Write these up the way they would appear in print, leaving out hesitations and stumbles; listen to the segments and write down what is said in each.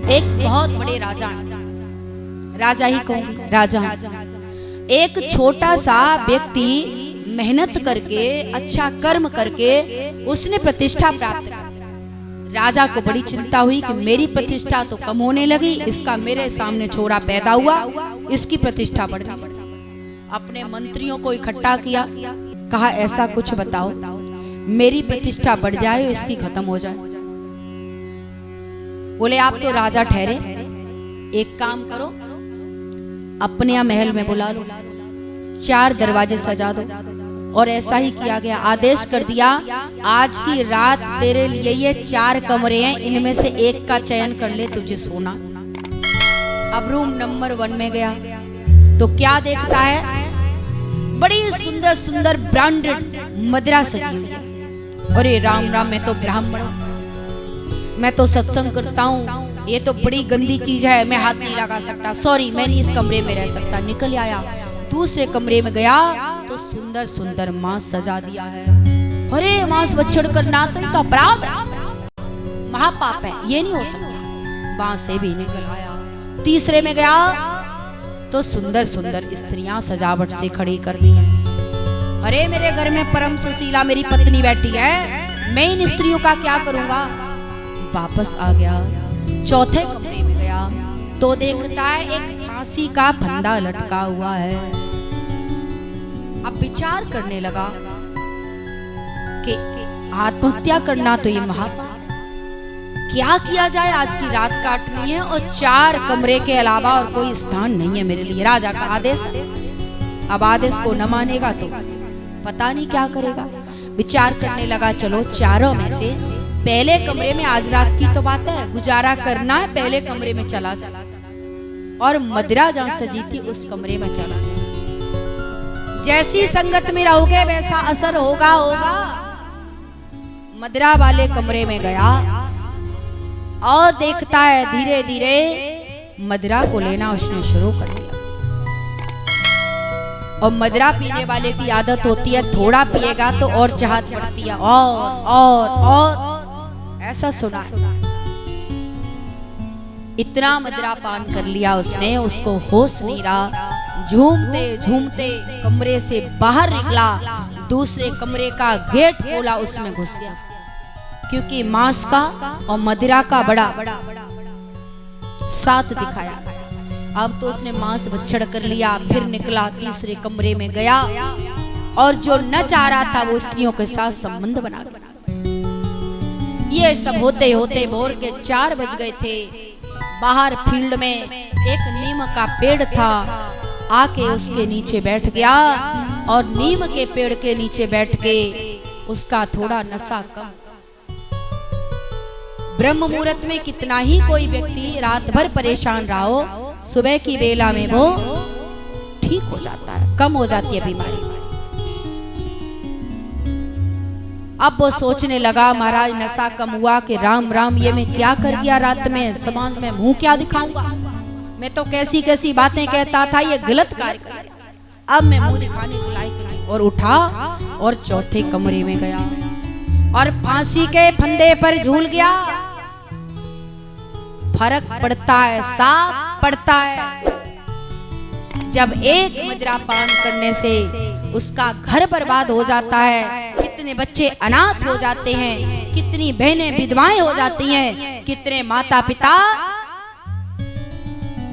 एक बहुत बड़े राजा हैं, राजा ही कहूंगी, राजा एक छोटा सा व्यक्ति मेहनत करके अच्छा कर्म करके उसने प्रतिष्ठा प्राप्त कर। राजा को बड़ी चिंता हुई कि मेरी प्रतिष्ठा तो कम होने लगी, इसका मेरे सामने छोरा पैदा हुआ, इसकी प्रतिष्ठा बढ़ने लगी। अपने मंत्रियों को इकट्ठा किया, कहा ऐसा कुछ बताओ मेरी प्रतिष्ठा बढ़ जाए, इसकी खत्म हो जाए। बोले आप तो राजा ठहरे, एक काम करो अपने महल में बुला लो, 4 दरवाजे सजा दो। और ऐसा ही किया गया। आदेश कर दिया आज की रात तेरे लिए ये 4 कमरे हैं, इनमें से एक का चयन कर ले, तुझे सोना। अब रूम नंबर 1 में गया तो क्या देखता है, बड़ी सुंदर सुंदर ब्रांडेड मदिरा सजी हुई है। अरे राम राम, मैं तो ब्राह्मण हूं, मैं तो सत्संग करता हूँ, ये तो बड़ी गंदी चीज है, मैं हाथ नहीं लगा सकता, सॉरी मैं नहीं इस कमरे में रह सकता। निकल आया, दूसरे कमरे में गया तो सुंदर सुंदर मांस सजा दिया है। अरे मांस बछड़ करना तो ये तो अपराध है, महापाप है, ये नहीं हो सकता। वहां से भी निकल आया, तीसरे में गया तो सुंदर सुंदर स्त्रियां सजावट से खड़ी कर दी है। अरे मेरे घर में परम सुशीला मेरी पत्नी बैठी है, मैं इन स्त्रियों का क्या करूंगा। वापस आ गया, चौथे कमरे में गया तो देखता है एक फांसी का फंदा लटका हुआ है। अब विचार करने लगा कि आत्महत्या करना तो ये महापाप, क्या किया जाए, आज की रात काटनी है और 4 कमरे के अलावा और कोई स्थान नहीं है मेरे लिए। राजा का आदेश, अब आदेश को न मानेगा तो पता नहीं क्या करेगा। विचार करने लगा, चलो 4 में से पहले कमरे में, आज रात की तो बात है, गुजारा करना है, पहले कमरे में चला जा और मदिरा जहां सजी थी उस कमरे में चला जा। जैसी संगत में रहोगे वैसा असर होगा होगा। मदिरा वाले कमरे में गया और देखता है धीरे धीरे मदिरा को लेना उसने शुरू कर दिया। और मदिरा पीने वाले की आदत होती है, थोड़ा पिएगा तो और चाहत बढ़ती है, और ऐसा सुना है। इतना मदिरा पान कर लिया उसने, उसको होश नहीं रहा। झूमते झूमते कमरे से बाहर निकला, दूसरे कमरे का गेट खोला, उसमें घुस गया, क्योंकि मांस का और मदिरा का बड़ा साथ दिखाया। अब तो उसने मांस बछड़ कर लिया, फिर निकला, तीसरे कमरे में गया और जो न चाह रहा था वो स्त्रियों के साथ संबंध बना गया। ये सब होते होते भोर के 4 बज गए थे। बाहर फील्ड में एक नीम का पेड़ था, आके उसके नीचे बैठ गया और नीम के पेड़ के नीचे बैठ के उसका थोड़ा नशा कम। ब्रह्म मुहूर्त में कितना ही कोई व्यक्ति रात भर परेशान रहा हो, सुबह की बेला में वो ठीक हो जाता है, कम हो जाती है बीमारी। अब वो सोचने लगा, महाराज नशा कम हुआ कि राम राम ये मैं क्या कर गया रात में, समाज में मुंह क्या दिखाऊंगा, मैं तो कैसी कैसी बातें कहता था, ये गलत कार्य कर गया, अब मैं मुंह दिखाने के लायक नहीं। और उठा और चौथे कमरे में गया और फांसी के फंदे पर झूल गया। फर्क पड़ता है, साफ पड़ता है। जब एक मदिरा पान करने से उसका घर बर्बाद हो जाता है, कितने बच्चे अनाथ हो जाते हैं, कितनी बहनें विधवाएं हो जाती हैं, कितने माता पिता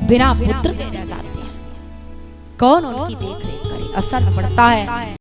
बिना पुत्र के रह जाते हैं, कौन उनकी देख रेख करे, असर पड़ता है।